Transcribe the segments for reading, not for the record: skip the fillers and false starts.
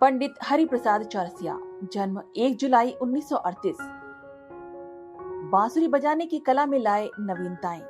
पंडित हरिप्रसाद चौरसिया, जन्म 1 जुलाई 1938। बांसुरी बजाने की कला में लाए नवीनताएं।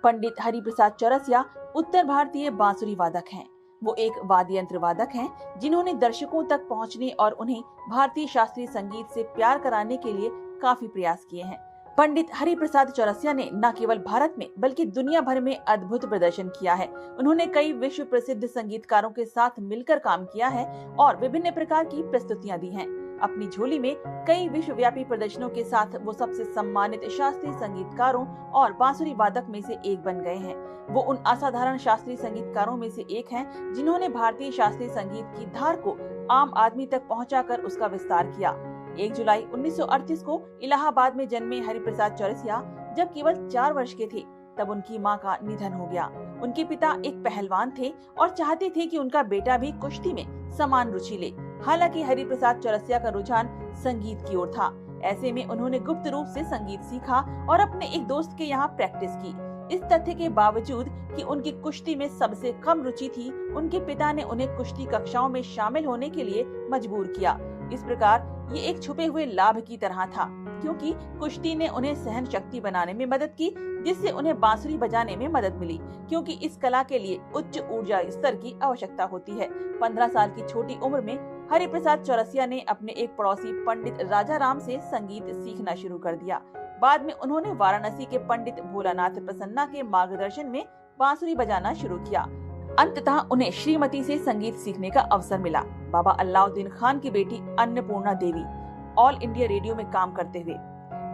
पंडित हरिप्रसाद चौरसिया उत्तर भारतीय बांसुरी वादक हैं। वो एक वाद्य यंत्र वादक हैं जिन्होंने दर्शकों तक पहुंचने और उन्हें भारतीय शास्त्रीय संगीत से प्यार कराने के लिए काफी प्रयास किए हैं। पंडित हरिप्रसाद चौरसिया ने न केवल भारत में बल्कि दुनिया भर में अद्भुत प्रदर्शन किया है। उन्होंने कई विश्व प्रसिद्ध संगीतकारों के साथ मिलकर काम किया है और विभिन्न प्रकार की प्रस्तुतियां दी हैं। अपनी झोली में कई विश्वव्यापी प्रदर्शनों के साथ वो सबसे सम्मानित शास्त्रीय संगीतकारों और बांसुरी वादक में से एक बन गए हैं। वो उन असाधारण शास्त्रीय संगीतकारों में से एक हैं जिन्होंने भारतीय शास्त्रीय संगीत की धार को आम आदमी तक पहुंचाकर उसका विस्तार किया। 1 जुलाई 1938 को इलाहाबाद में जन्मे हरिप्रसाद चौरसिया जब केवल 4 वर्ष के थे तब उनकी मां का निधन हो गया। उनके पिता एक पहलवान थे और चाहते थे कि उनका बेटा भी कुश्ती में समान रुचि ले। हालांकि हरिप्रसाद चौरसिया का रुझान संगीत की ओर था। ऐसे में उन्होंने गुप्त रूप से संगीत सीखा और अपने एक दोस्त के यहाँ प्रैक्टिस की। इस तथ्य के बावजूद कि उनकी कुश्ती में सबसे कम रुचि थी, उनके पिता ने उन्हें कुश्ती कक्षाओं में शामिल होने के लिए मजबूर किया। इस प्रकार ये एक छुपे हुए लाभ की तरह था, क्योंकि कुश्ती ने उन्हें सहन शक्ति बनाने में मदद की, जिससे उन्हें बांसुरी बजाने में मदद मिली, क्योंकि इस कला के लिए उच्च ऊर्जा स्तर की आवश्यकता होती है। 15 साल की छोटी उम्र में हरिप्रसाद चौरसिया ने अपने एक पड़ोसी पंडित राजा राम से संगीत सीखना शुरू कर दिया। बाद में उन्होंने वाराणसी के पंडित भोलानाथ प्रसन्ना के मार्गदर्शन में बांसुरी बजाना शुरू किया। अंततः उन्हें श्रीमती से संगीत सीखने का अवसर मिला। बाबा अल्लाउद्दीन खान की बेटी अन्नपूर्णा देवी ऑल इंडिया रेडियो में काम करते हुए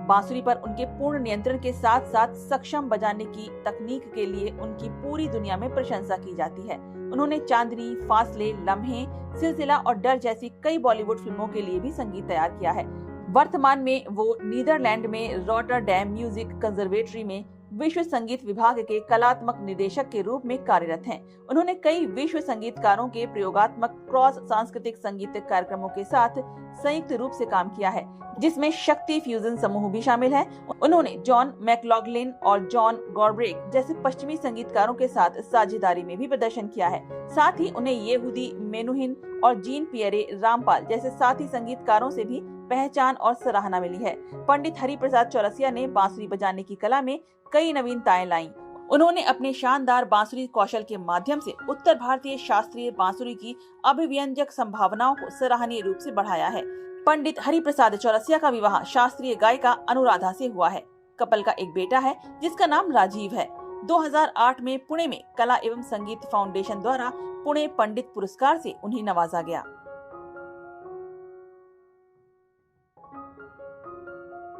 बांसुरी पर उनके पूर्ण नियंत्रण के साथ साथ सक्षम बजाने की तकनीक के लिए उनकी पूरी दुनिया में प्रशंसा की जाती है। उन्होंने चांदनी, फासले, लम्हे, सिलसिला और डर जैसी कई बॉलीवुड फिल्मों के लिए भी संगीत तैयार किया है। वर्तमान में वो नीदरलैंड में रॉटरडैम म्यूजिक कंजर्वेटरी में विश्व संगीत विभाग के कलात्मक निदेशक के रूप में कार्यरत हैं। उन्होंने कई विश्व संगीतकारों के प्रयोगात्मक क्रॉस सांस्कृतिक संगीत कार्यक्रमों के साथ संयुक्त रूप से काम किया है, जिसमें शक्ति फ्यूजन समूह भी शामिल है। उन्होंने जॉन मैक्लॉगलिन और जॉन गॉर्ब्रेक जैसे पश्चिमी संगीतकारों के साथ साझेदारी में भी प्रदर्शन किया है। साथ ही उन्हें येहूदी मेनुहिन और जीन पियरे रामपाल जैसे साथी संगीतकारों से भी पहचान और सराहना मिली है। पंडित हरिप्रसाद चौरसिया ने बांसुरी बजाने की कला में कई नवीनताएं लाईं। उन्होंने अपने शानदार बांसुरी कौशल के माध्यम से उत्तर भारतीय शास्त्रीय बांसुरी की अभिव्यंजक संभावनाओं को सराहनीय रूप से बढ़ाया है। पंडित हरिप्रसाद चौरसिया का विवाह शास्त्रीय गायिका अनुराधा से हुआ है। कपल का एक बेटा है जिसका नाम राजीव है। 2008 में पुणे में कला एवं संगीत फाउंडेशन द्वारा पुणे पंडित पुरस्कार से उन्हें नवाजा गया।